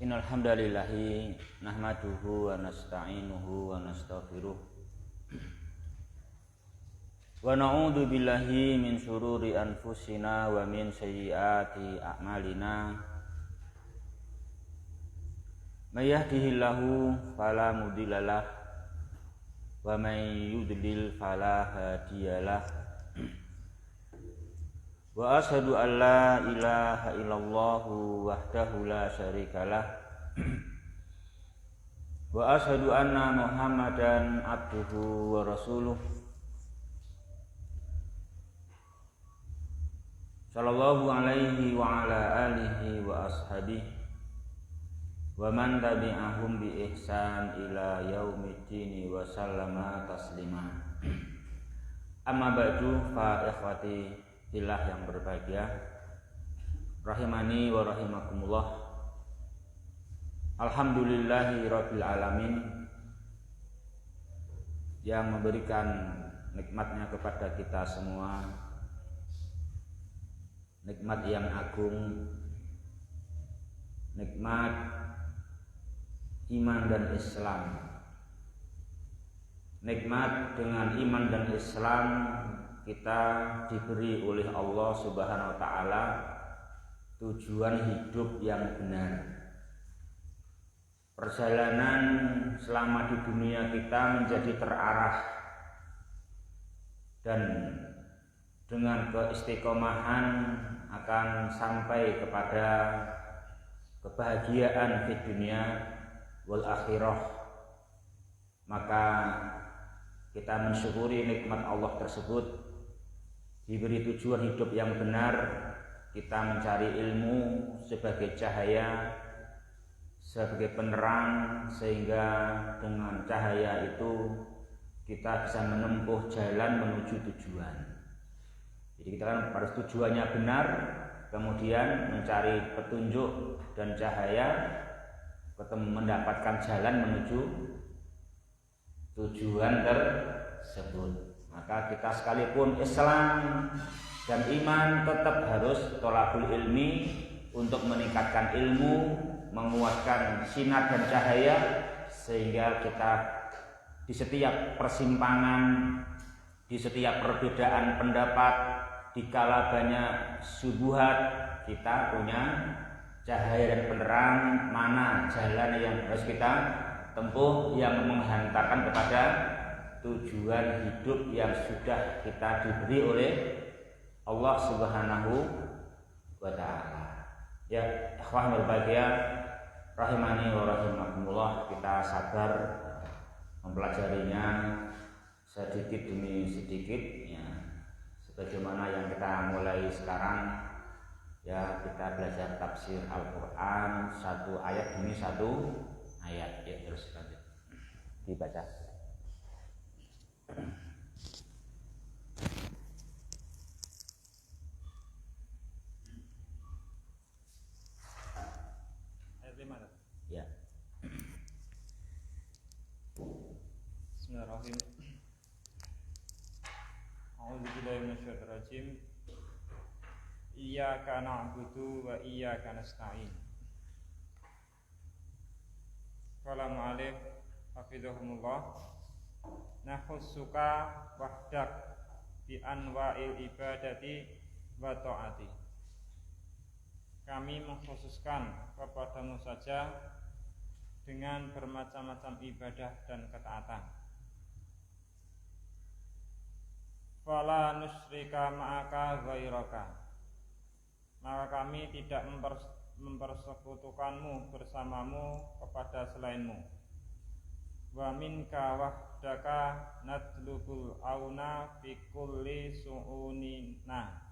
Innal hamdalillahi nahmaduhu wa nasta'inuhu wa nastaghfiruh wa na'udzu billahi min syururi anfusina wa min sayyiati a'malina. May yahdihillahu fala mudhillalah wa may yudlil fala hadiyalah. Wa asyhadu an la ilaha illallah wahdahu la syarikalah wa asyhadu anna Muhammadan abduhu wa rasuluh sallallahu alaihi wa ala alihi wa ashabihi wa man tabi'ahum bi ihsan ila yaumiddin wa sallama taslima. Amma ba'du, fa ikhwati fillah yang berbahagia, rahimani wa rahimakumullah. Alhamdulillahi rabbil alamin, yang memberikan nikmatnya kepada kita semua, nikmat yang agung, nikmat iman dan Islam. Nikmat dengan iman dan Islam kita diberi oleh Allah Subhanahu wa taala tujuan hidup yang benar. Perjalanan selama di dunia kita menjadi terarah, dan dengan keistiqomahan akan sampai kepada kebahagiaan di dunia wal akhirah. Maka kita mensyukuri nikmat Allah tersebut, diberi tujuan hidup yang benar. Kita mencari ilmu sebagai cahaya, sebagai penerang, sehingga dengan cahaya itu kita bisa menempuh jalan menuju tujuan. Jadi kita kan harus tujuannya benar, kemudian mencari petunjuk dan cahaya, mendapatkan jalan menuju tujuan tersebut. Maka kita sekalipun Islam dan iman tetap harus thalabul ilmi, untuk meningkatkan ilmu, menguatkan sinar dan cahaya, sehingga kita di setiap persimpangan, di setiap perbedaan pendapat, dikala banyak syubhat, kita punya cahaya dan penerang mana jalan yang harus kita tempuh yang menghantarkan kepada tujuan hidup yang sudah kita diberi oleh Allah Subhanahu wa taala. Ya, ikhwah berbahagia, rahimani wa rahimakumullah, kita sabar mempelajarinya sedikit demi sedikit ya. Sebagaimana yang kita mulai sekarang ya, kita belajar tafsir Al-Qur'an, satu ayat demi satu ayat. Ya, terus lanjut dibaca. Ayat 5 ya. Bismillahirrahmanirrahim. A'udzubillahi minasyaitonir rajim. Iyyaka na'budu wa iyyaka nasta'in. Qala mu'allif hafizahumullah, nakhussuka wahdak bi anwa'il ibadati wa ta'ati. Kami mengkhususkan kepadamu saja dengan bermacam-macam ibadah dan ketaatan. Fala nusyrika ma'aka ghairaka, maka kami tidak mempersekutukanmu bersamamu kepada selainmu. Wa minka wahdaka nadlubul auna fi kulli su'unina,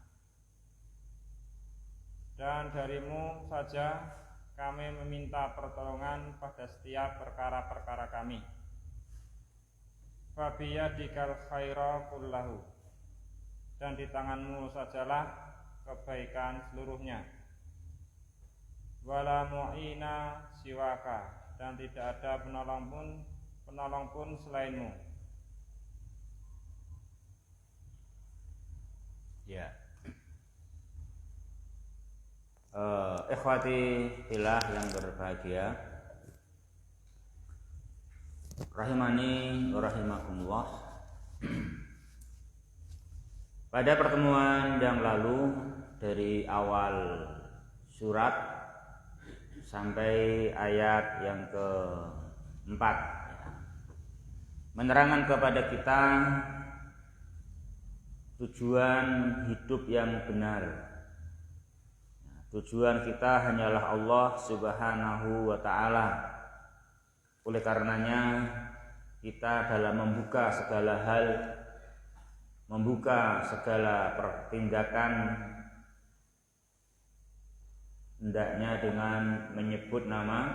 dan darimu saja kami meminta pertolongan pada setiap perkara-perkara kami. Fa biyadikal khaira kullahu, dan di tanganmu sajalah kebaikan seluruhnya. Wala mu'ina siwaka, dan tidak ada penolong pun selainmu. Ya. Ikhwati fillah yang berbahagia, rahimani wa rahimakumullah. Pada pertemuan yang lalu dari awal surat sampai ayat yang keempat menerangkan kepada kita tujuan hidup yang benar. Tujuan kita hanyalah Allah Subhanahu wa ta'ala. Oleh karenanya kita dalam membuka segala hal, membuka segala pertindakan, hendaknya dengan menyebut nama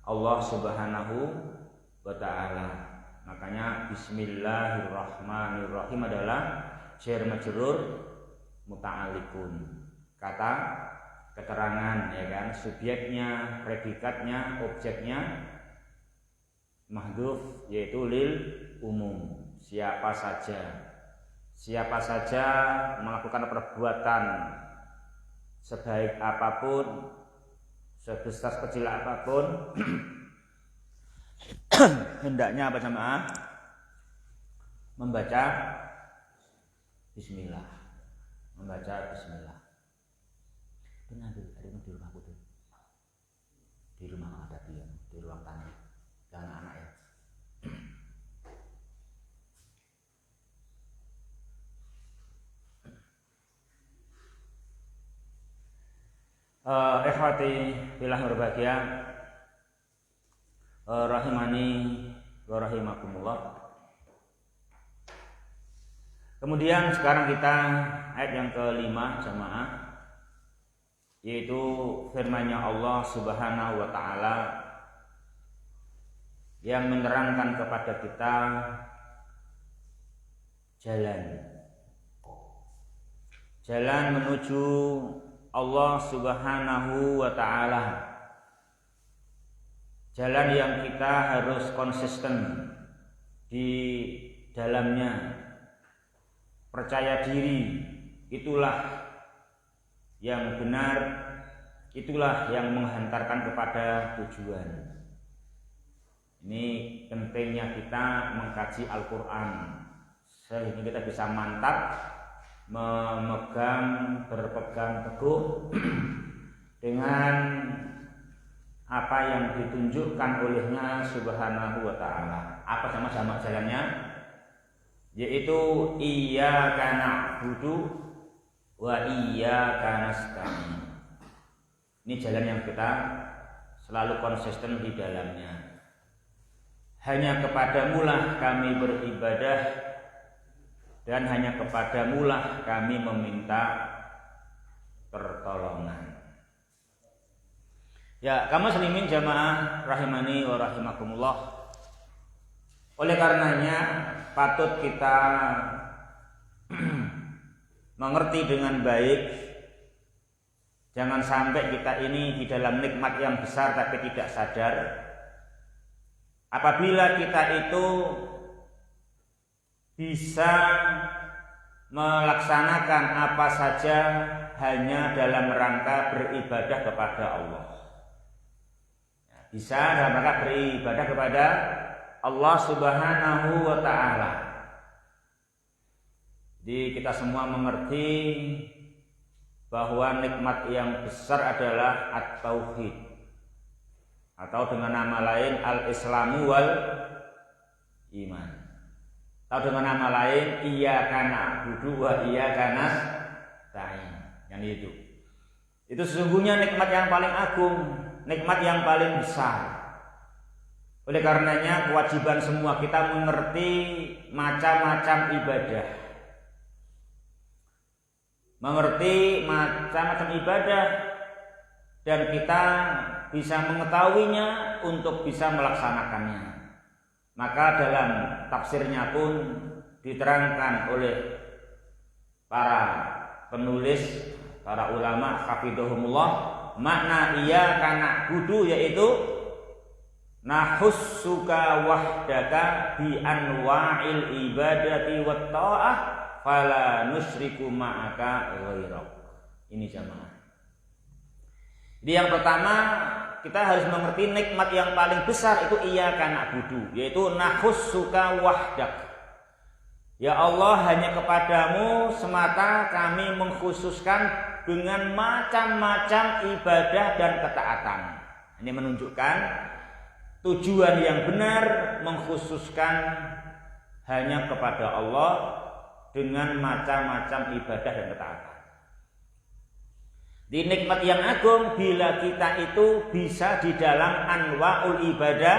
Allah Subhanahu wa ta'ala. Makanya Bismillahirrahmanirrahim adalah jar majrur muta'alliqun. Kata keterangan, ya kan, subjeknya, predikatnya, objeknya mahdhuf, yaitu lil umum. Siapa saja melakukan perbuatan sebaik apapun, sebesar kecil apapun hendaknya apa jamaah? Membaca bismillah. Membaca bismillah. Benar, hari ini di rumahku tuh, di rumah ada dia, di ruang tamu dan anak ya. Ikhwati fillah berbahagia, rahimani wa rahimakumullah. Kemudian sekarang kita ayat yang kelima jamaah, yaitu firman-Nya Allah Subhanahu wa ta'ala yang menerangkan kepada kita jalan menuju Allah Subhanahu wa ta'ala, jalan yang kita harus konsisten di dalamnya, percaya diri, itulah yang benar, itulah yang menghantarkan kepada tujuan. Ini pentingnya kita mengkaji Al-Quran sehingga kita bisa mantap berpegang teguh dengan apa yang ditunjukkan olehnya Subhanahu wa ta'ala. Apa sama-sama jalannya? Yaitu iyyaka na'budu wa iyyaka nasta'in. Ini jalan yang kita selalu konsisten di dalamnya. Hanya kepadamulah kami beribadah dan hanya kepadamulah kami meminta pertolongan. Ya, kaum muslimin jamaah rahimani wa rahimakumullah. Oleh karenanya patut kita mengerti dengan baik, jangan sampai kita ini di dalam nikmat yang besar tapi tidak sadar. Apabila kita itu bisa melaksanakan apa saja hanya dalam rangka beribadah kepada Allah, bisa dalam rangka beribadah kepada Allah Subhanahu wa ta'ala. Jadi kita semua mengerti bahwa nikmat yang besar adalah at-tauhid, atau dengan nama lain al-islamu wal iman, atau dengan nama lain iyyaka na'budu wa iyyaka nasta'in. Yang itu sesungguhnya nikmat yang paling agung, nikmat yang paling besar. Oleh karenanya kewajiban semua kita mengerti macam-macam ibadah, mengerti macam-macam ibadah, dan kita bisa mengetahuinya untuk bisa melaksanakannya. Maka dalam tafsirnya pun diterangkan oleh para penulis, para ulama hafidhahumullah, makna iyyaka na'budu yaitu nahussuka wahdaka bi anwa'il ibadati wat ta'ah fala nusyriku ma'aka ghairak. Ini jamaah. Jadi yang pertama kita harus mengerti nikmat yang paling besar itu iyyaka na'budu, yaitu nakhussuka wahdak. Ya Allah, hanya kepadamu semata kami mengkhususkan dengan macam-macam ibadah dan ketaatan. Ini menunjukkan tujuan yang benar mengkhususkan hanya kepada Allah dengan macam-macam ibadah dan ketaatan. Di nikmat yang agung bila kita itu bisa di dalam anwa'ul ibadah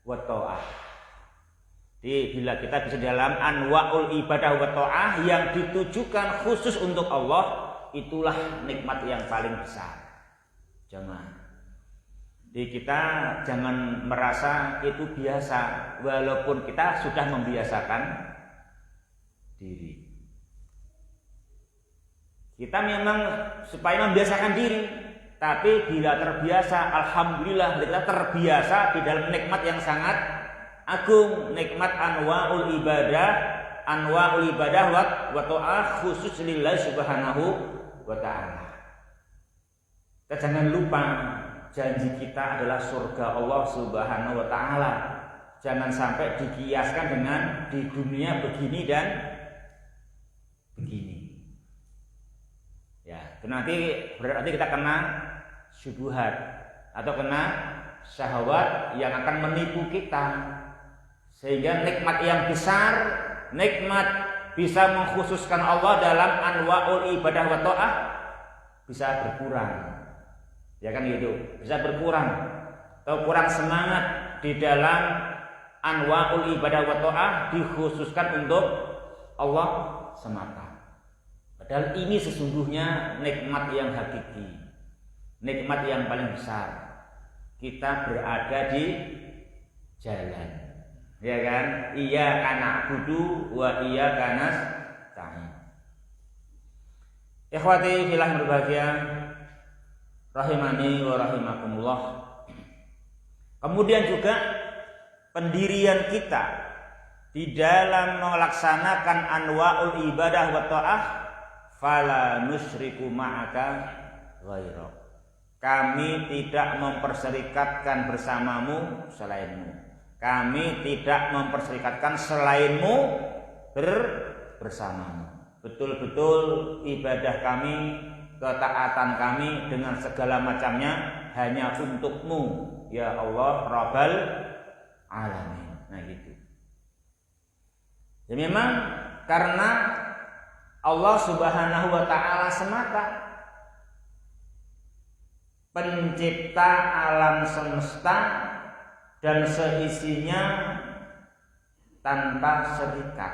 wa ta'ah. Jadi bila kita bisa di dalam anwa'ul ibadah wa ta'ah yang ditujukan khusus untuk Allah, itulah nikmat yang paling besar. Jemaah. Jadi kita jangan merasa itu biasa walaupun kita sudah membiasakan diri. Kita memang supaya membiasakan diri, tapi bila terbiasa, alhamdulillah kita terbiasa di dalam nikmat yang sangat agung, nikmat anwa'ul ibadah wa ta'ah khusus lillahi subhanahu wa ta'ala. Kita jangan lupa janji kita adalah surga Allah subhanahu wa ta'ala. Jangan sampai dikiaskan dengan di dunia begini dan begini. Ya, itu nanti berarti kita kena syubhat atau kena syahwat yang akan menipu kita. Sehingga nikmat yang besar, nikmat bisa mengkhususkan Allah dalam anwa'ul ibadah wa ta'ah bisa berkurang. Ya kan gitu, bisa berkurang atau kurang semangat di dalam anwa'ul ibadah wa ta'ah dikhususkan untuk Allah semata. Padahal ini sesungguhnya nikmat yang hakiki, nikmat yang paling besar. Kita berada di jalan, ya kan? Iyyaka na'budu wa iyyaka nasta'in. Ikhwati fillah berbahagia, rahimani wa rahimakumullah. Kemudian juga pendirian kita di dalam melaksanakan anwa'ul ibadah wa ta'ah, fala nusyriku ma'aka ghaira. Kami tidak memperserikatkan bersamamu selainmu. Kami tidak memperserikatkan selainmu bersamamu. Betul-betul ibadah kami, ketaatan kami dengan segala macamnya hanya untukmu, ya Allah Rabbal Alamin. Nah gitu. Ya memang karena Allah subhanahu wa ta'ala semata pencipta alam semesta dan seisinya tanpa serikat,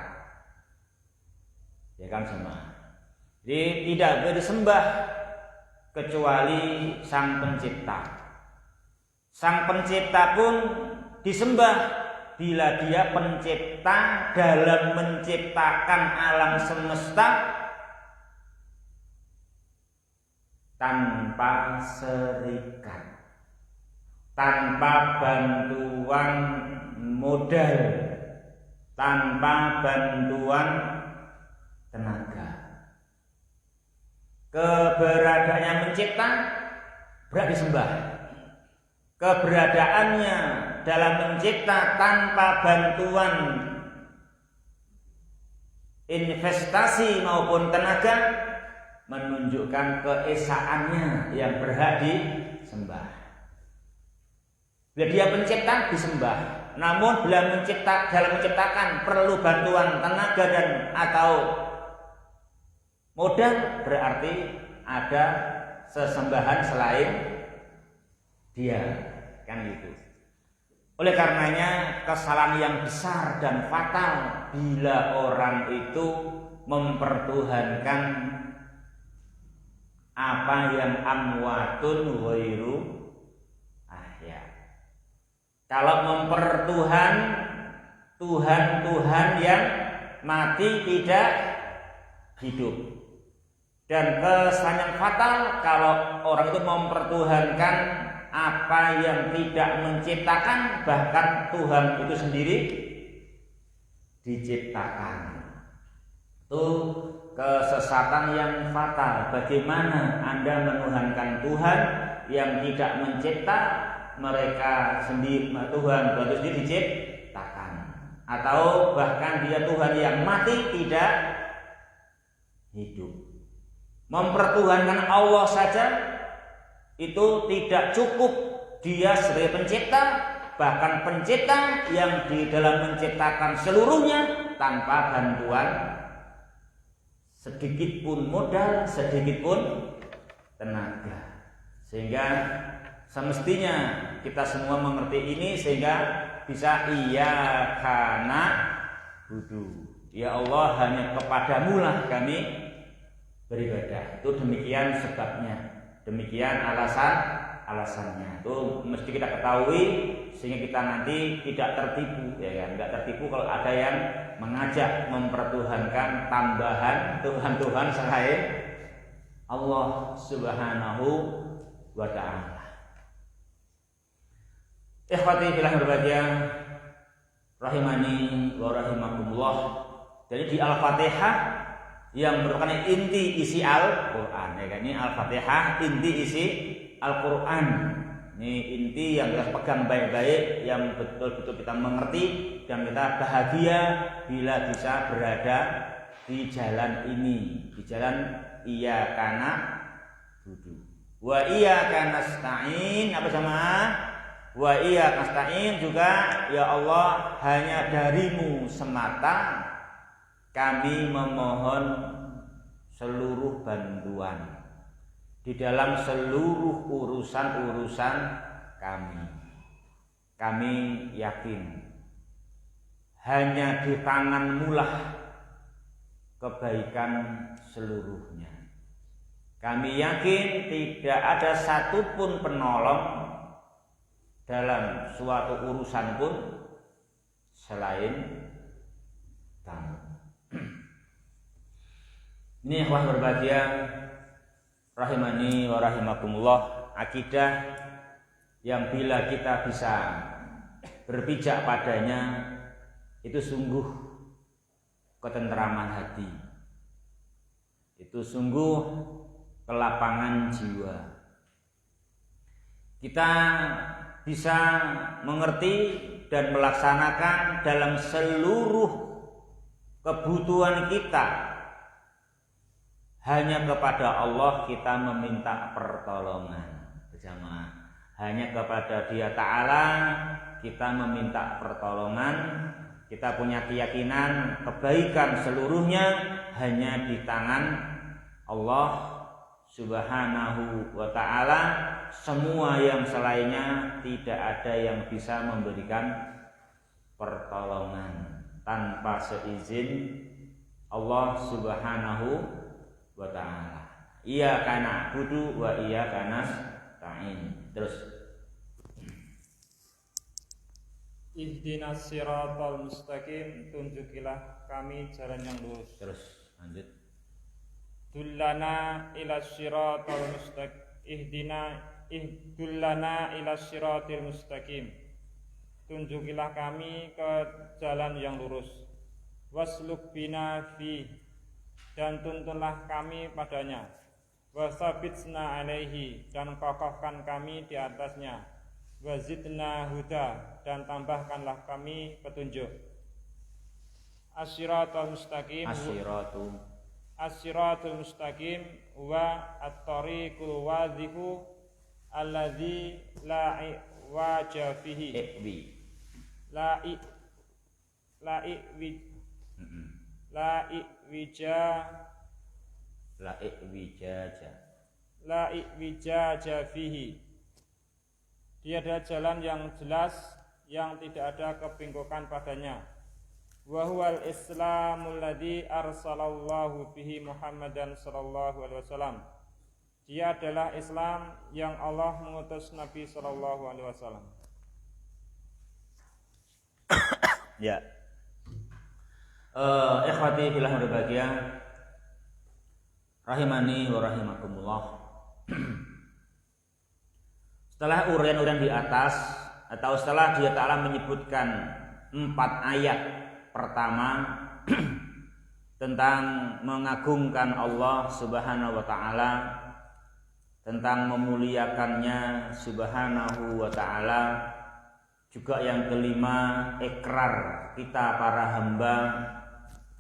ya kan semua. Jadi tidak disembah kecuali Sang Pencipta. Sang Pencipta pun disembah bila dia pencipta dalam menciptakan alam semesta tanpa serikat, tanpa bantuan modal, tanpa bantuan tenaga. Keberadaannya mencipta berat disembah. Keberadaannya dalam mencipta tanpa bantuan investasi maupun tenaga menunjukkan keesaannya yang berhak disembah. Bila dia pencipta disembah, namun bila dalam menciptakan perlu bantuan tenaga dan atau modal, berarti ada sesembahan selain dia, kan gitu. Oleh karenanya kesalahan yang besar dan fatal bila orang itu mempertuhankan apa yang amwatun ghairu ahya. Kalau mempertuhan Tuhan yang mati tidak hidup. Dan kesalahan yang fatal kalau orang itu mempertuhankan apa yang tidak menciptakan, bahkan Tuhan itu sendiri diciptakan. Itu kesesatan yang fatal. Bagaimana Anda menuhankan Tuhan yang tidak mencipta mereka sendiri, Tuhan itu sendiri diciptakan, atau bahkan dia Tuhan yang mati tidak hidup. Mempertuhankan Allah saja itu tidak cukup. Dia sebagai pencipta, bahkan pencipta yang di dalam menciptakan seluruhnya tanpa bantuan sedikit pun modal, sedikit pun tenaga. Sehingga semestinya kita semua mengerti ini sehingga bisa iyyaka na'budu. Ya Allah, hanya kepadamu lah kami beribadah. Itu demikian sebabnya, demikian alasannya. Itu mesti kita ketahui sehingga kita nanti tidak tertipu, ya kan? Tidak tertipu kalau ada yang mengajak mempertuhankan tambahan Tuhan-Tuhan selain Allah Subhanahu wa ta'ala. Ikhwati fillah berbahagia rahimani wa rahimakumullah. Jadi di Al-Fatihah yang merupakan inti isi Al-Qur'an, ya kan? Ini Al-Fatihah inti isi Al-Qur'an. Ini inti yang kita pegang baik-baik, yang betul-betul kita mengerti dan kita bahagia bila bisa berada di jalan ini, di jalan iyyaka na'budu wa iyyaka nasta'in. Apa sama? Wa iyyaka nasta'in juga, ya Allah, hanya darimu semata kami memohon seluruh bantuan di dalam seluruh urusan-urusan kami. Kami yakin hanya di tanganmu lah kebaikan seluruhnya. Kami yakin tidak ada satupun penolong dalam suatu urusan pun selain kamu. Ini ikhwah berbahagia rahimani wa rahimakumullah, akidah yang bila kita bisa berpijak padanya itu sungguh ketentraman hati, itu sungguh kelapangan jiwa. Kita bisa mengerti dan melaksanakan dalam seluruh kebutuhan kita. Hanya kepada Allah kita meminta pertolongan berjamaah. Hanya kepada Dia Ta'ala kita meminta pertolongan. Kita punya keyakinan kebaikan seluruhnya hanya di tangan Allah Subhanahu wa ta'ala. Semua yang selainnya tidak ada yang bisa memberikan pertolongan tanpa seizin Allah Subhanahu wa ta'ala. Iyyaka na'budu wa iyyaka nasta'in. Terus Ihdinas siratal mustaqim, tunjukilah kami jalan yang lurus. Terus lanjut. Dullana ila siratal mustaqim. Ihdullana ila siratil mustaqim. Tunjukilah kami ke jalan yang lurus. Wasluk bina fi, dan tuntunlah kami padanya. Wasabitsna alaihi, dan kokohkan kami di atasnya. Wazidna huda, dan tambahkanlah kami petunjuk. As-siratul mustaqim, as-siratul mustaqim wa at-tariqul wadhihu alladzi la iwaja fihi. La iwijaja fihi. Dia adalah jalan yang jelas, yang tidak ada kebengkokan padanya. Wa huwal islamul ladzi arsalallahu bihi Muhammadan sallallahu alaihi wasallam. Dia adalah Islam yang Allah mengutus Nabi sallallahu alaihi wasallam. Ya. Ikhwati fillah berbahagia rahimani wa rahimakumullah. Setelah uraian-uraian di atas, atau setelah Dia Ta'ala menyebutkan 4 ayat pertama tentang mengagungkan Allah Subhanahu wa taala, tentang memuliakannya Subhanahu wa taala. Juga yang kelima, ikrar kita para hamba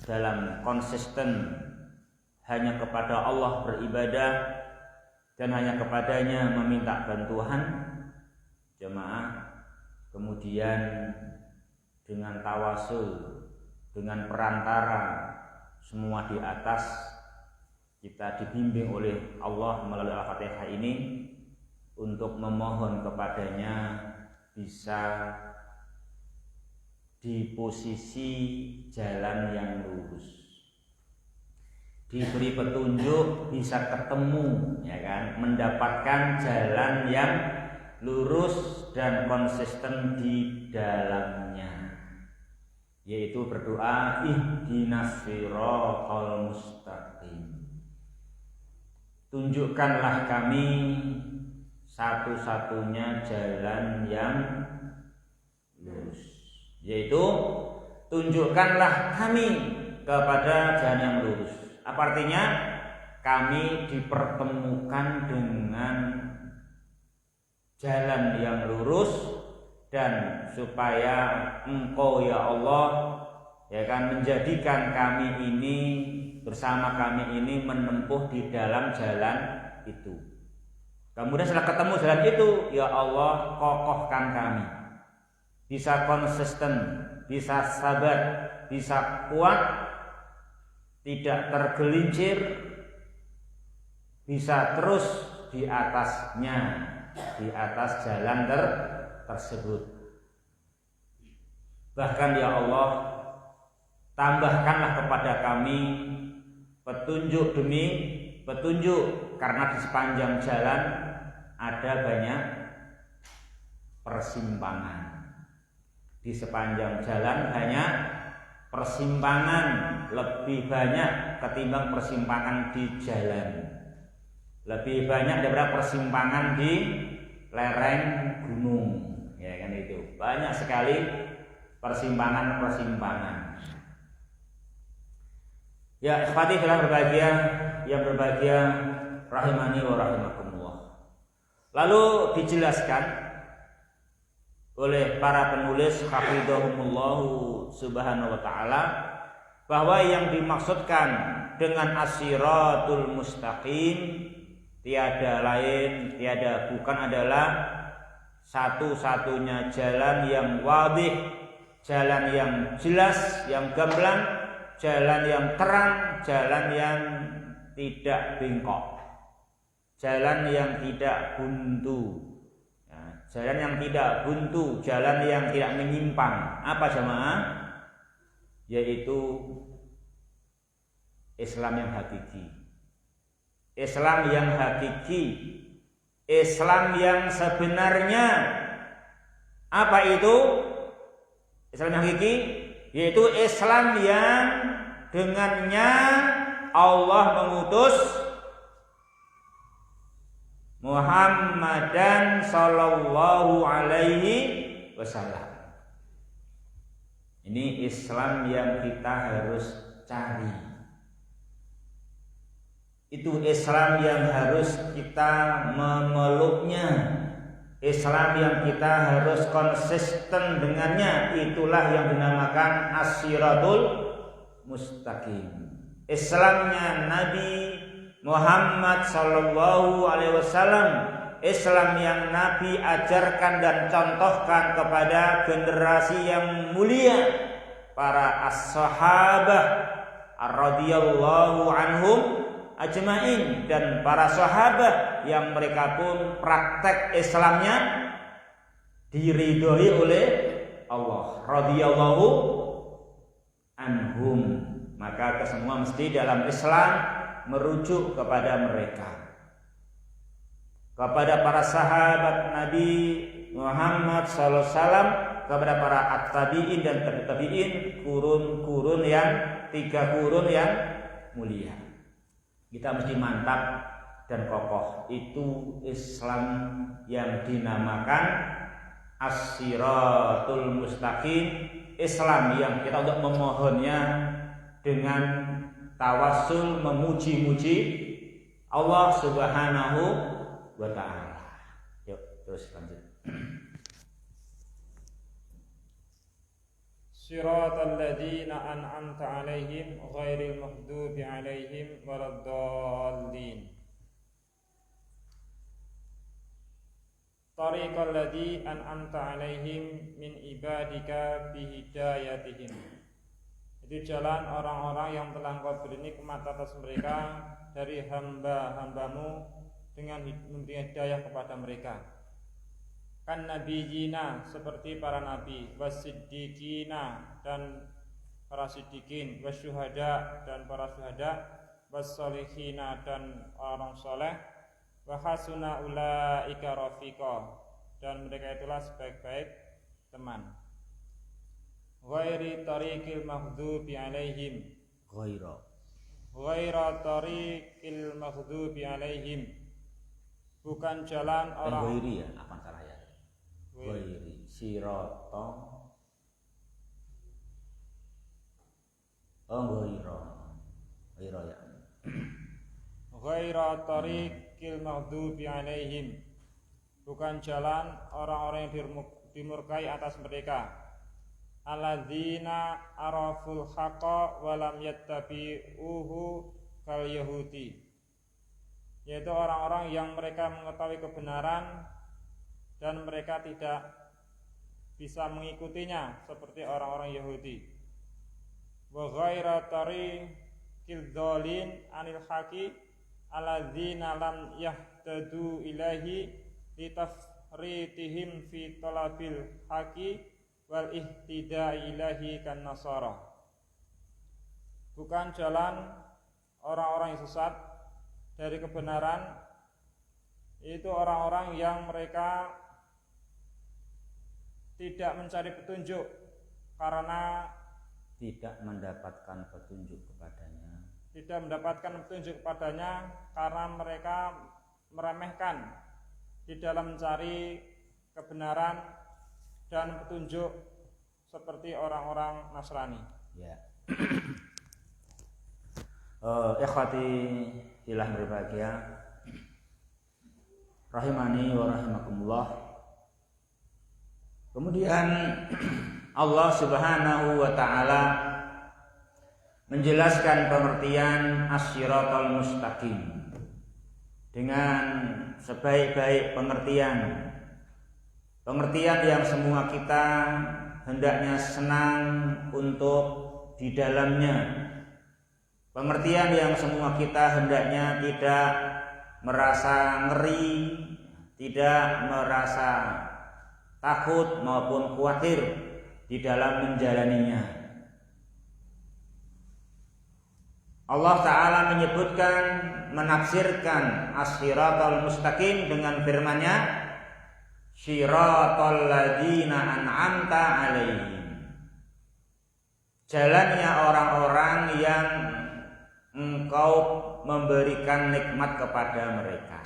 dalam konsisten hanya kepada Allah beribadah dan hanya kepadanya meminta bantuan. Jemaah, kemudian dengan tawasul, dengan perantara semua di atas, kita dibimbing oleh Allah melalui Al-Fatihah ini untuk memohon kepadanya bisa di posisi jalan yang lurus, diberi petunjuk, bisa ketemu, ya kan, mendapatkan jalan yang lurus dan konsisten di dalamnya, yaitu berdoa ihdinas siratal mustaqim. Tunjukkanlah kami satu-satunya jalan yang lurus, yaitu tunjukkanlah kami kepada jalan yang lurus. Apa artinya? Kami dipertemukan dengan jalan yang lurus, dan supaya Engkau ya Allah, ya kan, menjadikan kami ini bersama kami ini menempuh di dalam jalan itu. Kemudian setelah ketemu jalan itu, ya Allah, kokohkan kami, bisa konsisten, bisa sabar, bisa kuat, tidak tergelincir, bisa terus di atasnya, di atas jalan tersebut. Bahkan ya Allah, tambahkanlah kepada kami petunjuk demi petunjuk, karena di sepanjang jalan ada banyak persimpangan. Di sepanjang jalan banyak persimpangan, lebih banyak ketimbang persimpangan di jalan, lebih banyak daripada persimpangan di lereng gunung, ya kan, itu banyak sekali persimpangan-persimpangan. Ya, ikhwati fillah berbahagia, yang berbahagia rahimani wa rahimakumullah. Lalu dijelaskan oleh para penulis hafizahumullahu subhanahu wa ta'ala bahwa yang dimaksudkan dengan as-siratul mustaqim tiada lain, tiada bukan adalah satu-satunya jalan yang wadih, jalan yang jelas, yang gamblang, jalan yang terang, jalan yang tidak bengkok, jalan yang tidak buntu, ya, jalan yang tidak buntu, jalan yang tidak menyimpang. Apa jemaah? Yaitu Islam yang hakiki, Islam yang hakiki, Islam yang sebenarnya. Apa itu Islam yang hakiki? Yaitu Islam yang dengannya Allah mengutus Muhammadan sallallahu alaihi wasallam. Ini Islam yang kita harus cari. Itu Islam yang harus kita memeluknya, Islam yang kita harus konsisten dengannya. Itulah yang dinamakan as-siratul mustaqim. Islamnya Nabi Muhammad sallallahu alaihi wasallam, Islam yang Nabi ajarkan dan contohkan kepada generasi yang mulia, para as-sahabah radhiyallahu anhum ajmain, dan para sahabat yang mereka pun praktek Islamnya diridhoi oleh Allah radhiyallahu anhum. Maka kesemua mesti dalam Islam merujuk kepada mereka, kepada para sahabat Nabi Muhammad sallallahu alaihi wasallam, kepada para at-tabi'in dan tabi'in, kurun-kurun yang 3 kurun yang mulia. Kita mesti mantap dan kokoh. Itu Islam yang dinamakan as-siratul mustaqim, Islam yang kita untuk memohonnya dengan tawassul memuji-muji Allah Subhanahu wa taala. Yuk terus lanjut. Siratal ladzina an'amta 'alaihim ghairil maghdubi 'alaihim waladdallin. Tariqal ladzi an'amta 'alaihim min ibadika bi hidayatihim. Itu jalan orang-orang yang telah Engkau beri nikmat atas mereka dari hamba-hambamu dengan memberi hidayah kepada mereka. Kan nabiyina seperti para nabi, wasiddiqina dan para siddiqin, wasyuhada dan para syuhada, wassolihina dan orang soleh, wa hasuna ulaika rafiqa dan mereka itulah sebaik-baik teman. Ghairi tariqil maghdubi alaihim, ghaira tariqil maghdubi alaihim, bukan jalan orang ghairi ya, apa salah ya? Ghairi sirata ghaira ya. Ghaira tariqil maghdubi alaihim, bukan jalan orang-orang yang dimurkai atas mereka. Alladzina araful haqqa wa lam yattabi'uhu kal yahudi, yaitu orang-orang yang mereka mengetahui kebenaran dan mereka tidak bisa mengikutinya seperti orang-orang Yahudi. Wa ghaira tariqil dzalin anil haqi alladzina lam yahtadu ilahi litafritihim fi talabil haqi wal ihtida'i ilahi kan nasara. Bukan jalan orang-orang yang sesat dari kebenaran, itu orang-orang yang mereka tidak mencari petunjuk karena tidak mendapatkan petunjuk kepadanya. Tidak mendapatkan petunjuk kepadanya karena mereka meremehkan di dalam mencari kebenaran dan petunjuk seperti orang-orang Nasrani. Ya. Ikhwati fillah berbahagia, rahimani wa rahimakumullah. Kemudian Allah Subhanahu wa taala menjelaskan pengertian as-siratal mustaqim dengan sebaik-baik pengertian yang semua kita hendaknya senang untuk di dalamnya. Pengertian yang semua kita hendaknya tidak merasa ngeri, tidak merasa takut maupun khawatir di dalam menjalaninya. Allah Ta'ala menyebutkan, menafsirkan as-siratal mustaqim dengan firman-Nya, siratal ladzina an'amta 'alaihim, jalannya orang-orang yang Engkau memberikan nikmat kepada mereka.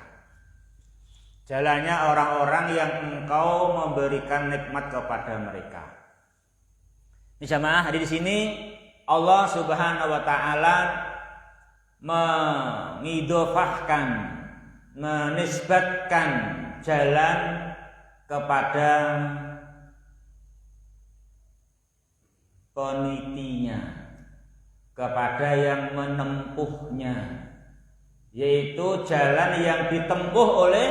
Jalannya orang-orang yang Engkau memberikan nikmat kepada mereka. Ini jamaah, hadir di sini Allah Subhanahu wa taala mengidhofahkan, menisbatkan jalan kepada penitinya, kepada yang menempuhnya, yaitu jalan yang ditempuh oleh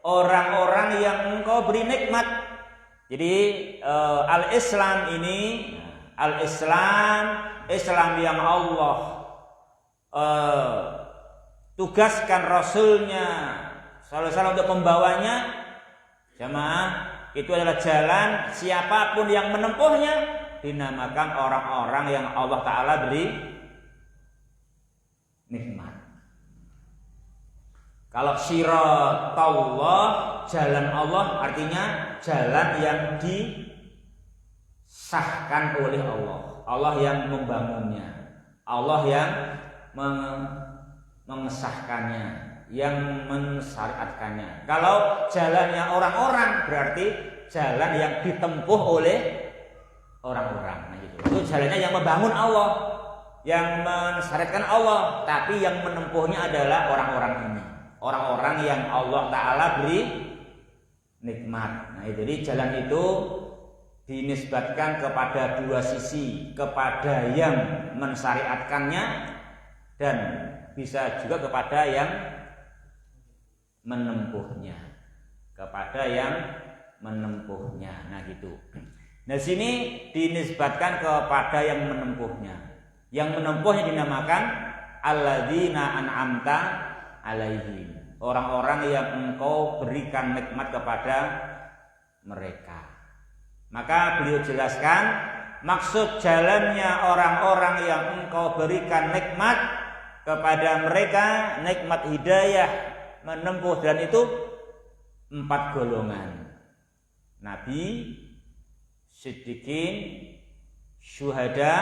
orang-orang yang Engkau beri nikmat. Jadi al-Islam ini, Islam yang Allah tugaskan Rasulnya sallallahu alaihi wasallam untuk membawanya, jamaah, itu adalah jalan siapapun yang menempuhnya dinamakan orang-orang yang Allah Ta'ala beri nikmat. Kalau siratullah, jalan Allah, artinya jalan yang disahkan oleh Allah, Allah yang membangunnya, Allah yang mengesahkannya, yang mensyariatkannya. Kalau jalannya orang-orang, berarti jalan yang ditempuh oleh orang-orang. Nah, gitu. Itu jalannya yang membangun Allah, yang mensyariatkan Allah, tapi yang menempuhnya adalah orang-orang ini, orang-orang yang Allah Ta'ala beri nikmat. Nah, jadi jalan itu dinisbatkan kepada dua sisi, kepada yang mensyariatkannya dan bisa juga kepada yang menempuhnya, Nah gitu. Nah sini dinisbatkan kepada yang menempuhnya. Yang menempuhnya dinamakan alladzina an'amta alaihim, orang-orang yang engkau berikan nikmat kepada mereka. Maka beliau jelaskan maksud jalannya orang-orang yang engkau berikan nikmat kepada mereka, nikmat hidayah menempuh jalan itu 4 golongan: nabi, siddiqin, syuhada,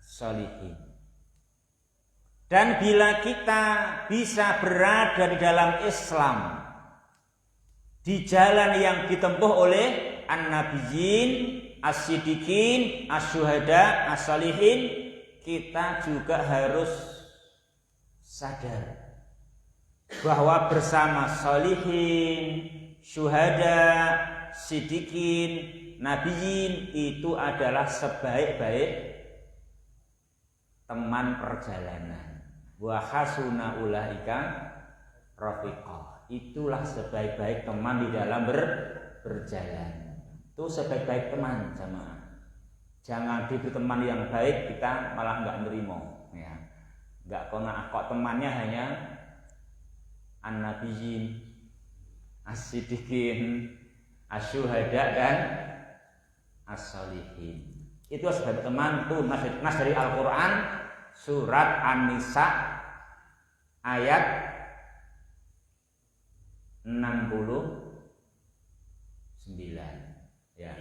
sholihin. Dan bila kita bisa berada di dalam Islam, di jalan yang ditempuh oleh an-nabiyyin, as-siddiqin, as-syuhada, as-sholihin, kita juga harus sadar bahwa bersama sholihin, syuhada, siddiqin, nabiyyin itu adalah sebaik-baik teman perjalanan. Wa hasuna ulaika rafiqah. Itulah sebaik-baik teman di dalam berjalan. Itu sebaik-baik teman, jamaah. Jangan diberi teman yang baik kita malah enggak nerima, ya. Enggak kok temannya hanya an-nabiyyin, as-siddiqin, as-syuhada dan as-sholihin. Itu sebagai teman tuh nas dari Al-Qur'an surat An-Nisa ayat 69, ya.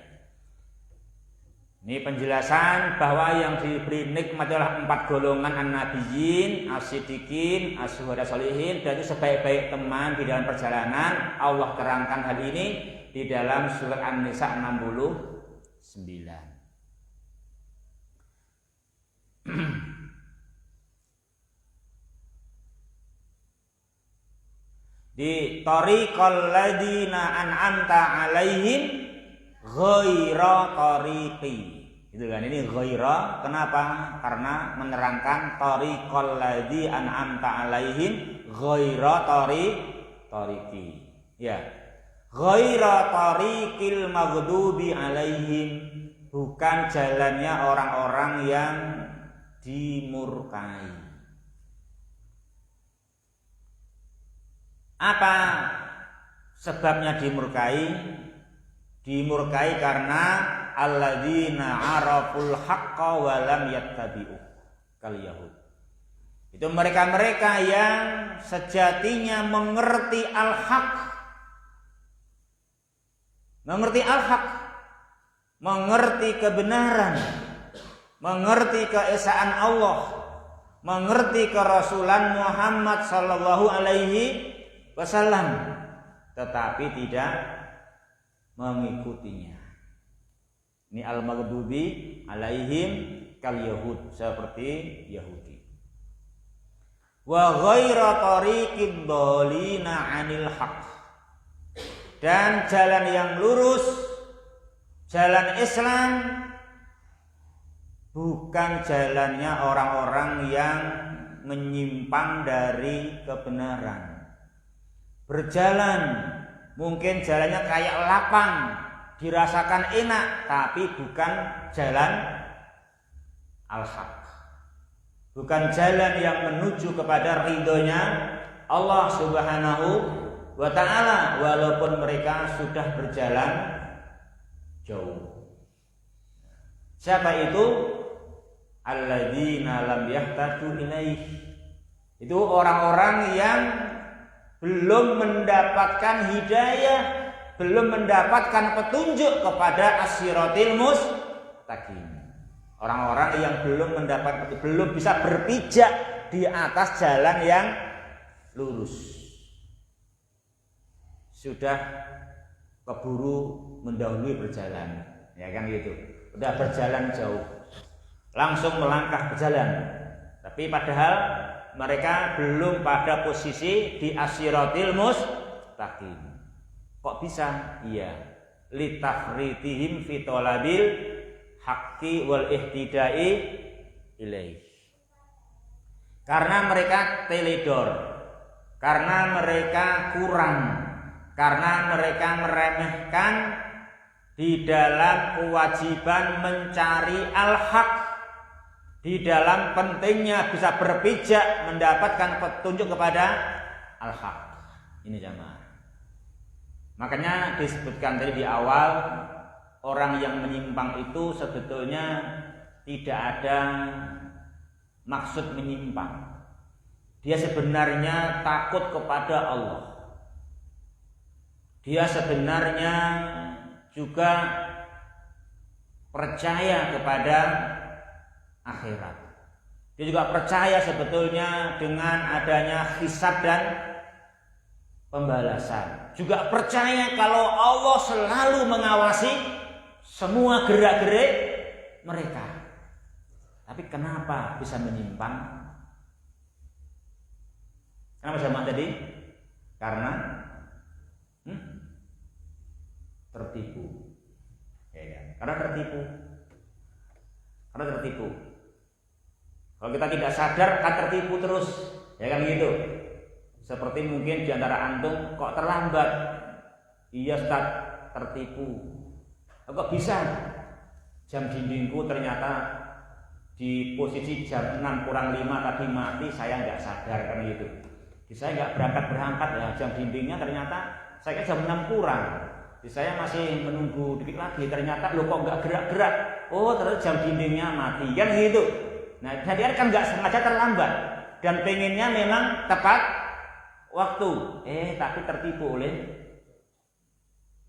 Ini penjelasan bahwa yang diberi nikmat adalah 4 golongan an-nabiyyin, as-siddiqin, as-syuhada, sholihin, dan itu sebaik-baik teman di dalam perjalanan. Allah terangkan hal ini di dalam surat An-Nisa 69. Di tariqal ladina an'amta alaihim ghaira tariqi. Itu kan, ini ghaira, kenapa? Karena menerangkan tariqal ladzi an'amta alaihim ghaira tariqi. Ya. Ghaira tariqil maghdubi alaihim, bukan jalannya orang-orang yang dimurkai. Apa sebabnya dimurkai? Dimurkai karena alladzina araful haqqa wa lam yattabi'uh kal yahud. Itu mereka-mereka yang sejatinya mengerti al-haq. Mengerti al-haq, mengerti kebenaran, mengerti keesaan Allah, mengerti kerasulan Muhammad sallallahu alaihi wasallam, tetapi tidak mengikutinya. Ini al-maghdubi alaihim kal yahud, seperti Yahudi. Wa ghaira tariqid dhalina 'anil haqq, dan jalan yang lurus, jalan Islam, bukan jalannya orang-orang yang menyimpang dari kebenaran. Berjalan mungkin jalannya kayak lapang, dirasakan enak, tapi bukan jalan al-haq, bukan jalan yang menuju kepada ridhonya Allah Subhanahu wa ta'ala, walaupun mereka sudah berjalan jauh. Siapa itu? Alladzina lam yahtadu ilaih. Itu orang-orang yang belum mendapatkan hidayah, belum mendapatkan petunjuk kepada as-siratil mustaqim. Orang-orang yang belum bisa berpijak di atas jalan yang lurus. Sudah keburu mendahului berjalan, ya kan gitu. Udah berjalan jauh. langsung melangkah berjalan. Tapi padahal mereka belum pada posisi di as-siratil mustaqim. Kok bisa? Iya, litafritihim fi talabil haqqi wal ihtidai ilaih. Karena mereka teledor, karena mereka kurang, karena mereka meremehkan di dalam kewajiban mencari al-haq, di dalam pentingnya bisa berpijak mendapatkan petunjuk kepada al-haq. Ini jamaah. Makanya disebutkan tadi di awal, orang yang menyimpang itu sebetulnya tidak ada maksud menyimpang. Dia sebenarnya takut kepada Allah. Dia sebenarnya juga percaya kepada akhirat. Dia juga percaya sebetulnya dengan adanya hisab dan pembalasan. Juga percaya kalau Allah selalu mengawasi semua gerak-gerik mereka. Tapi kenapa bisa menyimpang? Kenapa sama tadi? Karena tertipu. Ya, karena tertipu. Karena tertipu. Kalau kita tidak sadar akan tertipu terus, ya kan gitu. Seperti mungkin di antara antum kok terlambat. Iya Ustaz, tertipu. Kok bisa? Jam dindingku ternyata di posisi jam 6 kurang 5 tadi mati, saya nggak sadar kan gitu. Saya nggak berangkat ya, jam dindingnya ternyata saya jam 6 kurang. Saya masih menunggu dikit lagi, ternyata lo kok nggak gerak-gerak. Oh ternyata jam dindingnya mati kan gitu. Nah jadi kan nggak sengaja terlambat dan pengennya memang tepat waktu. Tapi tertipu oleh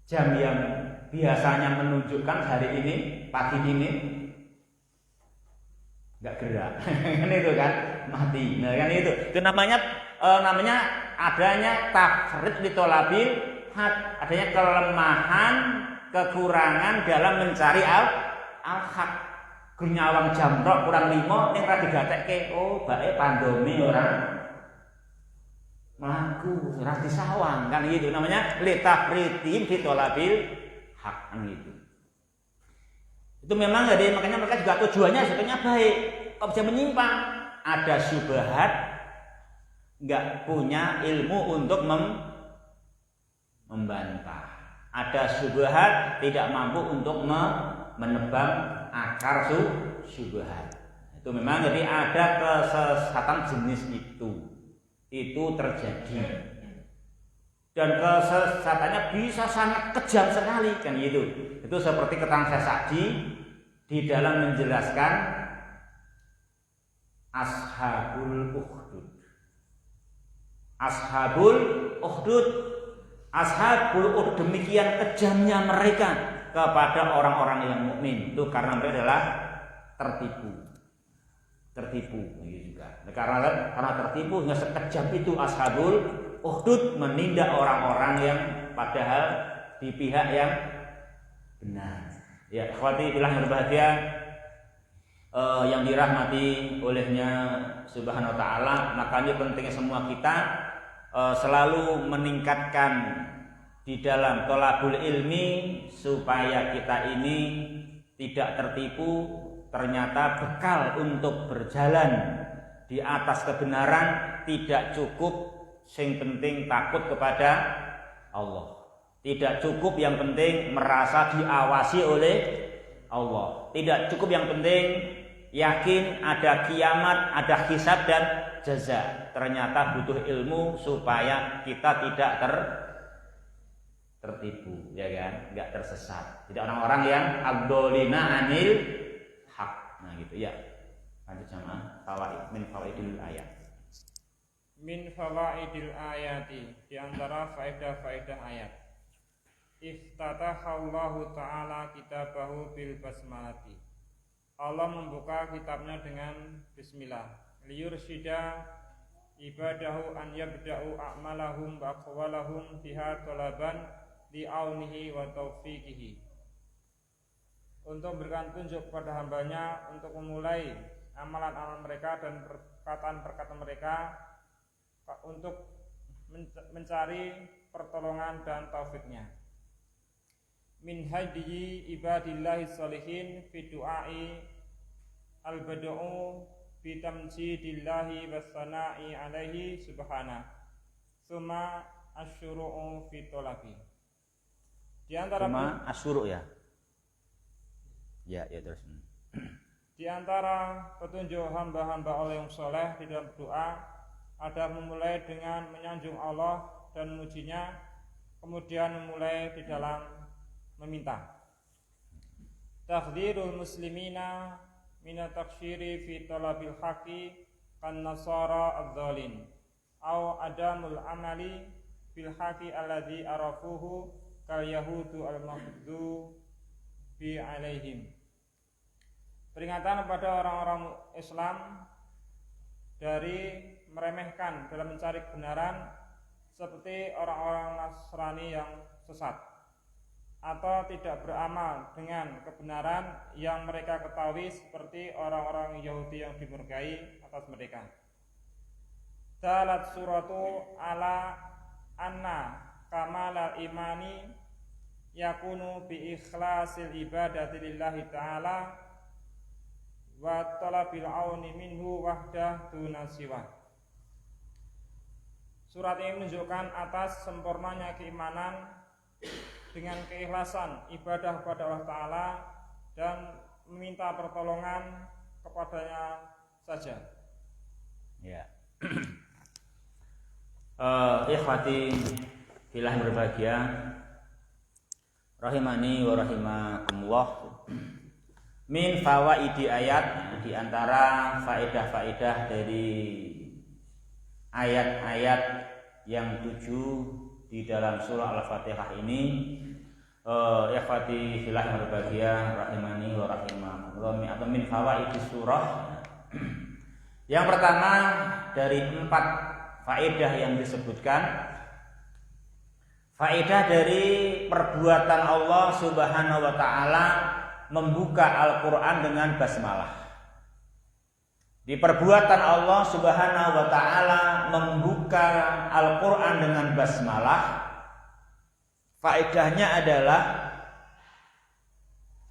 jam yang biasanya menunjukkan hari ini, pagi ini nggak gerak. Kan itu kan mati. Nah kan itu namanya adanya tafrid li thalabil haq, adanya kelemahan, kekurangan dalam mencari al-haq. Gunyawang jam tok kurang 5 ning ra digatekke. Oh bae pandome orang melaku ora disawang kan gitu, namanya litafritim fi thalabil haq kan gitu. Itu memang jadi makanya mereka juga tujuannya sebetulnya baik. Kok bisa menyimpang? Ada syubhat, nggak punya ilmu untuk membantah. Ada syubhat, tidak mampu untuk menebang akar syubhat. Itu memang jadi ada kesesatan jenis itu terjadi. Dan kesesatannya bisa sangat kejam sekali kan gitu. Itu seperti Ketang Sesadi di dalam menjelaskan Ashabul Ukhdud. Ashabul Ukhdud, Ashabul Ukhdud, demikian kejamnya mereka kepada orang-orang yang mukmin. Itu karena mereka adalah tertipu gitu juga. Karena tertipu hingga sekejam itu Ashabul Ukhdud menindak orang-orang yang padahal di pihak yang benar. Ya, akhwati fillah yang berbahagia, yang dirahmati olehnya Subhanahu wa taala, makanya pentingnya semua kita selalu meningkatkan di dalam thalabul ilmi supaya kita ini tidak tertipu. Ternyata bekal untuk berjalan di atas kebenaran tidak cukup. Sing penting takut kepada Allah. Tidak cukup yang penting merasa diawasi oleh Allah. Tidak cukup yang penting yakin ada kiamat, ada hisab dan jaza. Ternyata butuh ilmu supaya kita tidak tertipu, ya kan? Enggak tersesat. Tidak orang-orang yang abdolina anil haq. Nah gitu ya. Lanjut sama fawaid min fawaidil ayat. Min fawaidil ayati, di antara faedah-faedah ayat. Iftatahallahu ta'ala kitabahu bil basmalati. Allah membuka kitabnya dengan bismillah. Liyursyida ibadahu an yabda'u a'malahum wa aqwalahum biha talaban li'aunihi wa taufiqihi. untuk memberikan tunjuk kepada hambanya untuk memulai amalan-amalan mereka dan perkataan-perkataan mereka untuk mencari pertolongan dan taufiknya. Min hadiyi ibadillahi sholihin fi du'ai al-bada'u bi tamjidillahi wassana'i alaihi subhana summa asyuru'u fi tolabi. Di antara Summa asyuru' ya. Ya terus. Di antara petunjuk hamba-hamba Allah yang soleh di dalam doa ada memulai dengan menyanjung Allah dan memujinya, kemudian memulai di dalam meminta. Takdzirul muslimina minat taksyiri fi talabil haqi kan nasara adh-dhalin au adamul amali bil haqi alladhi arafuhu kal yahudu al-maghdubi alaihim. Peringatan kepada orang-orang Islam dari meremehkan dalam mencari kebenaran seperti orang-orang Nasrani yang sesat, atau tidak beramal dengan kebenaran yang mereka ketahui seperti orang-orang Yahudi yang dimurkai atas mereka. Dalat suratu ala anna kamalal imani yakunu bi ikhlasil ibadati lillahi ta'ala wa talabil auni minhu wahdah duna siwa. Surat ini menunjukkan atas sempurnanya keimanan dengan keikhlasan ibadah kepada Allah Ta'ala dan meminta pertolongan kepadanya saja. Ya. Ikhwati fillah berbahagia, rahimani wa rahimakumullah. Min fawaidi ayat, di antara faedah-faedah dari ayat-ayat yang 7 di dalam surah Al-Fatihah ini, ikhwati fillah berbahagia, rahimani wa rahimakumullah, atau min fawaidi surah. Yang pertama dari 4 faedah yang disebutkan, faedah dari perbuatan Allah Subhanahu wa taala membuka Al-Quran dengan basmalah. Di perbuatan Allah Subhanahu wa taala membuka Al-Quran dengan basmalah, faedahnya adalah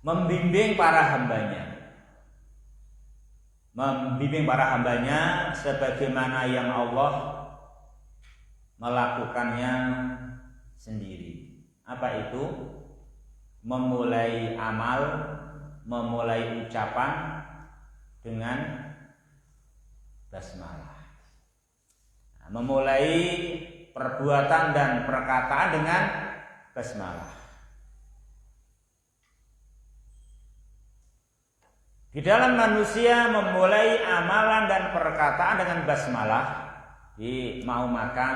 membimbing para hambanya. Membimbing para hambanya sebagaimana yang Allah melakukannya sendiri. Apa itu? Memulai amal, memulai ucapan dengan basmalah. Memulai perbuatan dan perkataan dengan basmalah. Di dalam manusia memulai amalan dan perkataan dengan basmalah. Mau makan,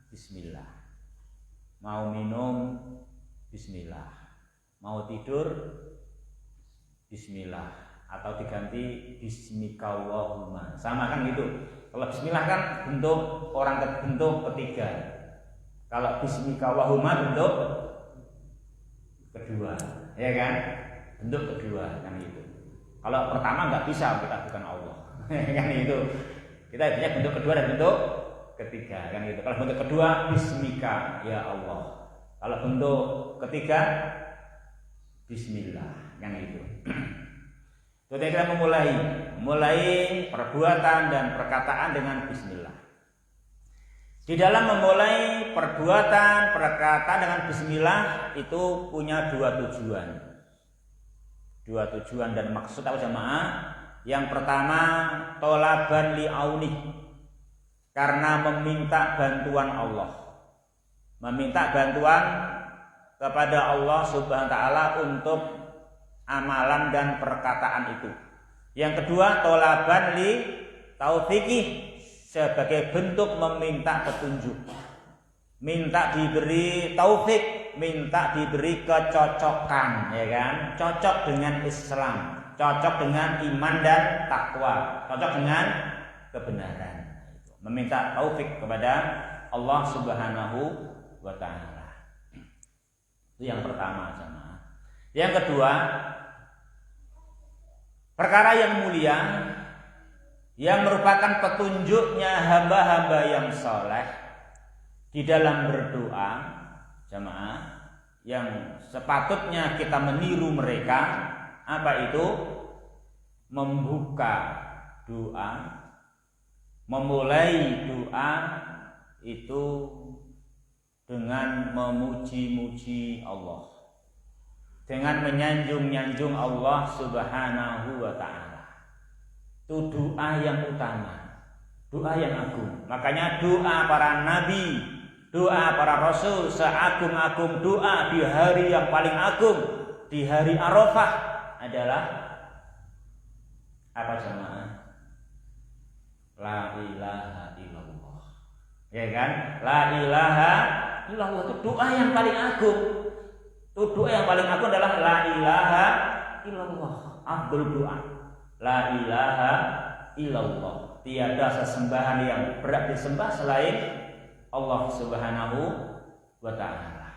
bismillah. Mau minum, bismillah. Mau tidur, bismillah, atau diganti bismikallahumma. Sama kan gitu. Kalau bismillah kan bentuk bentuk ketiga. Kalau bismikallahumma bentuk kedua, ya kan? Bentuk kedua kan gitu. Kalau pertama nggak bisa, kita bukan Allah. Kan itu. Kita punya bentuk kedua dan bentuk ketiga kan gitu. Kalau bentuk kedua bismika ya Allah. Kalau bentuk ketiga bismillah kan itu. Jadi kita memulai perbuatan dan perkataan dengan bismillah. Di dalam memulai perbuatan perkataan dengan bismillah itu punya 2 tujuan. 2 tujuan dan maksud apa jemaah? Yang pertama, tolaban li'auni, karena meminta bantuan Allah. Meminta bantuan kepada Allah Subhanahu wa taala untuk amalan dan perkataan itu. Yang kedua, tolaban li taufiqih, sebagai bentuk meminta petunjuk. Minta diberi taufik, minta diberi kecocokan, ya kan? Cocok dengan Islam, cocok dengan iman dan takwa, cocok dengan kebenaran. Meminta taufik kepada Allah Subhanahu wa taala. Itu yang pertama, jemaah. Yang kedua, perkara yang mulia yang merupakan petunjuknya hamba-hamba yang soleh di dalam berdoa, jamaah, yang sepatutnya kita meniru mereka. Apa itu? Membuka doa, memulai doa itu dengan memuji-muji Allah, dengan menyanjung-nyanjung Allah Subhanahu wa ta'ala. Itu doa yang utama, doa yang agung. Makanya doa para nabi, doa para rasul, seagung-agung doa di hari yang paling agung, di hari Arafah adalah apa jemaah? La ilaha illallah. Ya kan? La ilaha illallah itu doa yang paling agung. Itu doa yang paling agung adalah la ilaha illallah. Afdhal doa. La ilaha illallah. Tiada sesembahan yang berhak disembah selain Allah Subhanahu wa ta'ala.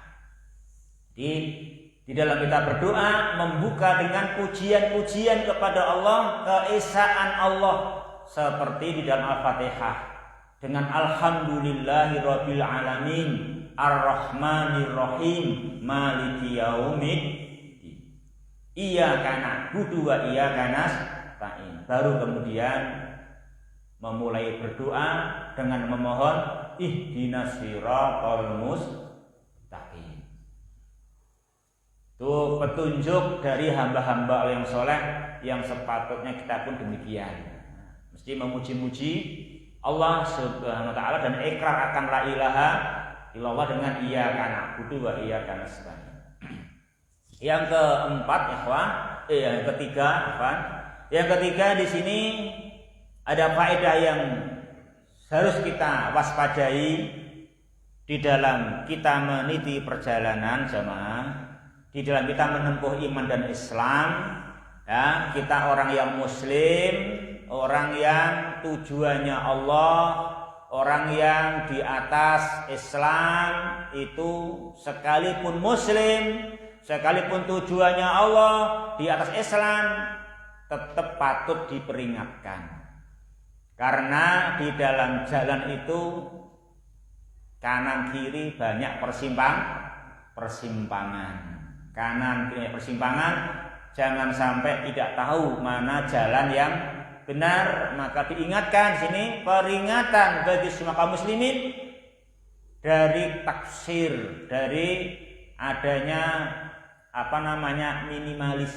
Di dalam kita berdoa membuka dengan pujian-pujian kepada Allah, keesaan Allah, seperti di dalam Al-Fatihah dengan alhamdulillahirabbil alamin arrahmanir rahim maliki yaumiddin iyyaka na'budu wa iyyaka nasta'in. Baru kemudian memulai berdoa dengan memohon ihdinas siratal mustaqim. Itu petunjuk dari hamba-hamba yang soleh yang sepatutnya kita pun demikian. Mesti memuji-muji Allah Subhanahu wa ta'ala dan ikrar akan la ilaha illallah dengan iyyaka na'budu wa iyyaka nasta'in. Yang keempat, yang ketiga di sini ada faedah yang harus kita waspadai di dalam kita meniti perjalanan jamaah, di dalam kita menempuh iman dan Islam. Ya, kita orang yang muslim, orang yang tujuannya Allah, orang yang di atas Islam itu sekalipun muslim, sekalipun tujuannya Allah di atas Islam, tetap patut diperingatkan. Karena di dalam jalan itu kanan kiri banyak persimpangan. Kanan kiri persimpangan, jangan sampai tidak tahu mana jalan yang benar. Maka diingatkan sini peringatan bagi semua kaum muslimin dari taksir, dari adanya minimalis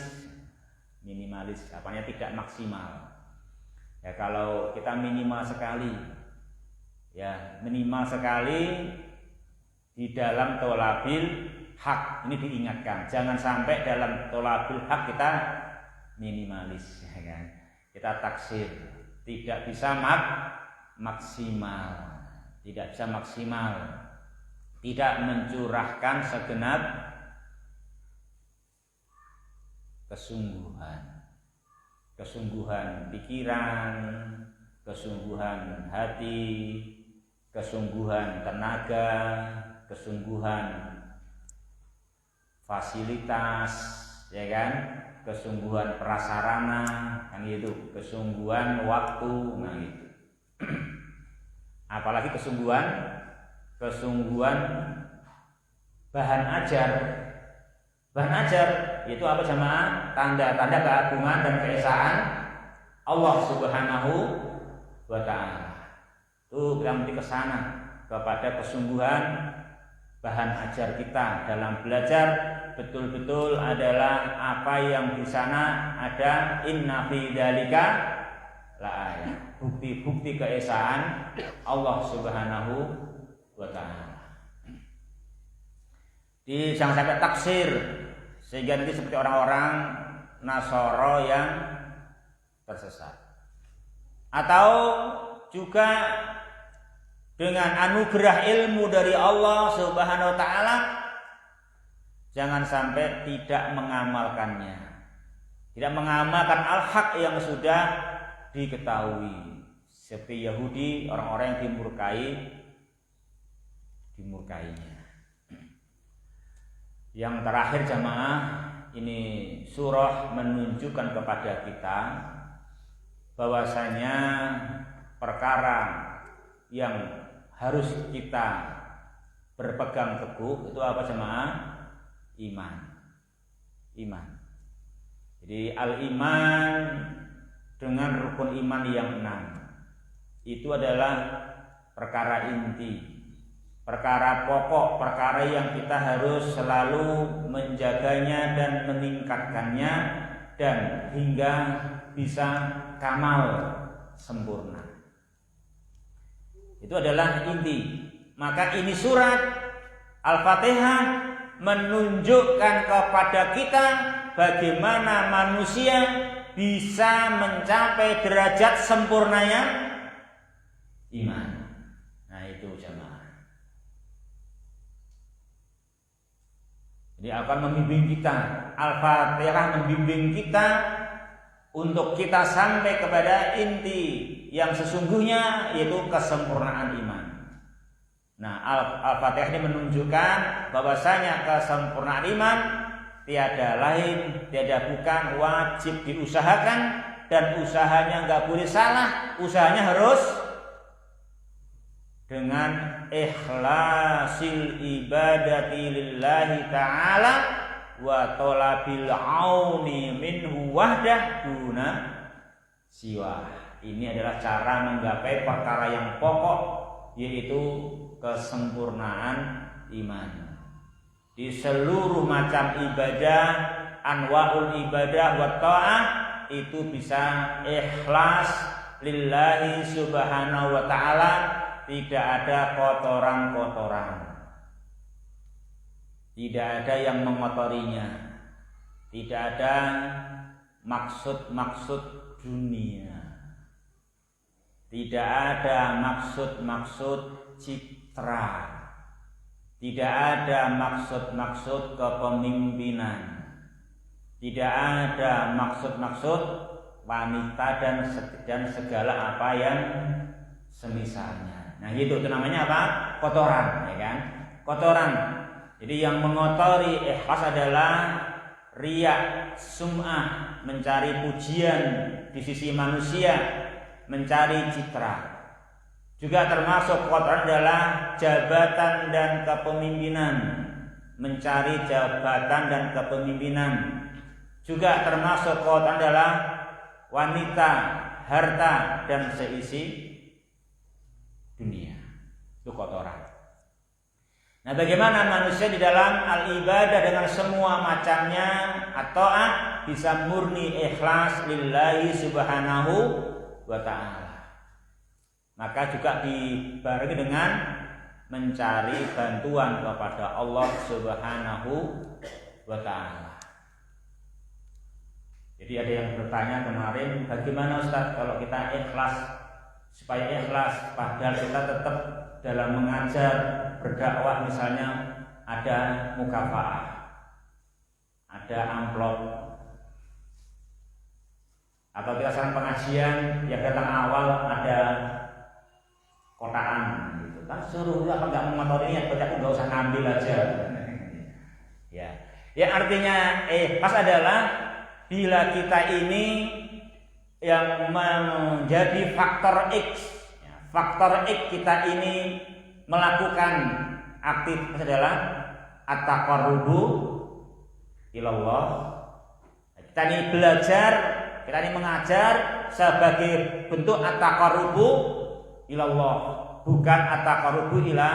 tidak maksimal. Ya, kalau kita minimal sekali di dalam tholabil hak, ini diingatkan jangan sampai dalam tholabil hak kita minimalis, ya kan? Kita taksir, tidak bisa maksimal, tidak mencurahkan segenap kesungguhan pikiran, kesungguhan hati, kesungguhan tenaga, kesungguhan fasilitas, ya kan? Kesungguhan prasarana, kan gitu, kesungguhan waktu, nah gitu. Apalagi kesungguhan bahan ajar. Bahan ajar itu apa jemaah? Tanda-tanda keagungan dan keesaan Allah Subhanahu wa ta'ala. Itu kita mesti kesana, kepada kesungguhan bahan ajar kita dalam belajar betul-betul adalah apa yang di sana ada inna fi dzalika la ayat, bukti-bukti keesaan Allah Subhanahu wa ta'ala. Jangan sampai taksir sehingga nanti seperti orang-orang Nasara yang tersesat. Atau juga dengan anugerah ilmu dari Allah Subhanahu wa ta'ala jangan sampai tidak mengamalkannya, tidak mengamalkan al-haq yang sudah diketahui, seperti Yahudi, orang-orang yang dimurkainya. Yang terakhir jamaah, ini surah menunjukkan kepada kita bahwasanya perkara yang harus kita berpegang teguh itu apa jemaah? Iman. Jadi al-iman dengan rukun iman yang 6 itu adalah perkara inti, perkara pokok, perkara yang kita harus selalu menjaganya dan meningkatkannya dan hingga bisa kamal sempurna. Itu adalah inti. Maka ini surat Al-Fatihah menunjukkan kepada kita bagaimana manusia bisa mencapai derajat sempurnanya iman. Nah itu jemaah. Jadi akan membimbing kita, Al-Fatihah membimbing kita untuk kita sampai kepada inti yang sesungguhnya, yaitu kesempurnaan iman. Nah, Al-Fatihah ini menunjukkan bahwasanya kesempurnaan iman tiada lain, tiada bukan, wajib diusahakan, dan usahanya nggak boleh salah. Usahanya harus dengan ikhlasil ibadati lillahi ta'ala wa talabil auni minhu wahdah duna siwa. Ini adalah cara menggapai perkara yang pokok, yaitu kesempurnaan iman. Di seluruh macam ibadah, anwaul ibadah wa ta'ah itu bisa ikhlas lillahi subhanahu wa ta'ala, tidak ada kotoran-kotoran, tidak ada yang mengotorinya, tidak ada maksud-maksud dunia, tidak ada maksud-maksud citra, tidak ada maksud-maksud kepemimpinan, tidak ada maksud-maksud wanita dan segala apa yang semisalnya. Nah itu namanya apa? Kotoran, ya kan? Kotoran. Jadi yang mengotori ikhlas adalah riya, sum'ah, mencari pujian di sisi manusia, mencari citra. Juga termasuk kotoran adalah jabatan dan kepemimpinan, mencari jabatan dan kepemimpinan. Juga termasuk kotoran adalah wanita, harta, dan seisi dunia. Itu kotoran. Nah, bagaimana manusia di dalam al-ibadah dengan semua macamnya atau bisa murni ikhlas lillahi subhanahu wa ta'ala. Maka juga dibarengi dengan mencari bantuan kepada Allah subhanahu wa ta'ala. Jadi ada yang bertanya kemarin, bagaimana Ustaz kalau kita ikhlas, supaya ikhlas padahal kita tetap dalam mengajar, berdakwah, misalnya ada mukafaah, ada amplop, atau kita sekarang pengajian yang datang awal ada kotaan gitu kan, suruh apa nggak mengotorinya, berarti aku nggak usah ngambil aja. Ya artinya pas adalah bila kita ini yang menjadi faktor X, faktor X kita ini melakukan aktivitas adalah at-taqarrubu ilallah. Kita ini belajar, kita ini mengajar sebagai bentuk at-taqarrubu ilallah, bukan at-taqarrubu ila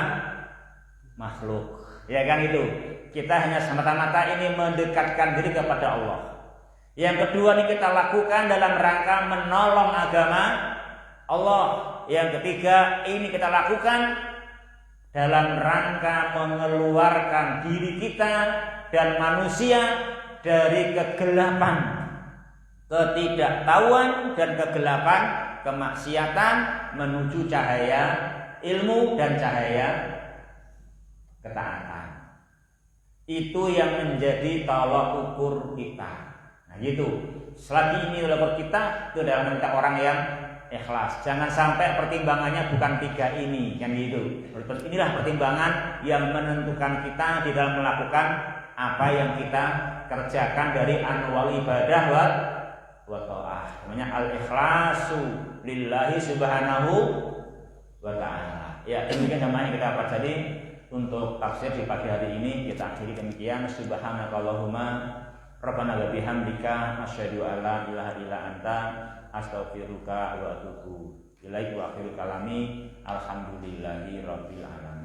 makhluk. Ya kan itu. Kita hanya semata-mata ini mendekatkan diri kepada Allah. Yang kedua ini kita lakukan dalam rangka menolong agama Allah. Yang ketiga ini kita lakukan dalam rangka mengeluarkan diri kita dan manusia dari kegelapan ketidaktahuan dan kegelapan kemaksiatan menuju cahaya ilmu dan cahaya ketaatan. Itu yang menjadi tolak ukur kita. Nah gitu. Selagi ini tolak ukur kita, itu adalah kita orang yang ikhlas. Jangan sampai pertimbangannya bukan 3 ini, kan gitu. Inilah pertimbangan yang menentukan kita di dalam melakukan apa yang kita kerjakan dari anwal ibadah wa ta'ah. Namanya al-ikhlasu lillahi subhanahu wa ta'ala. Ya, demikian namanya kita pelajari untuk tafsir di pagi hari ini. Kita akhiri demikian. Subhanakallahumma rabbana wa bihamdika asyhadu an la ilaha illa anta astaghfiruka wa atubu ilaika wa akhiru kalami alhamdulillahi rabbil alamin.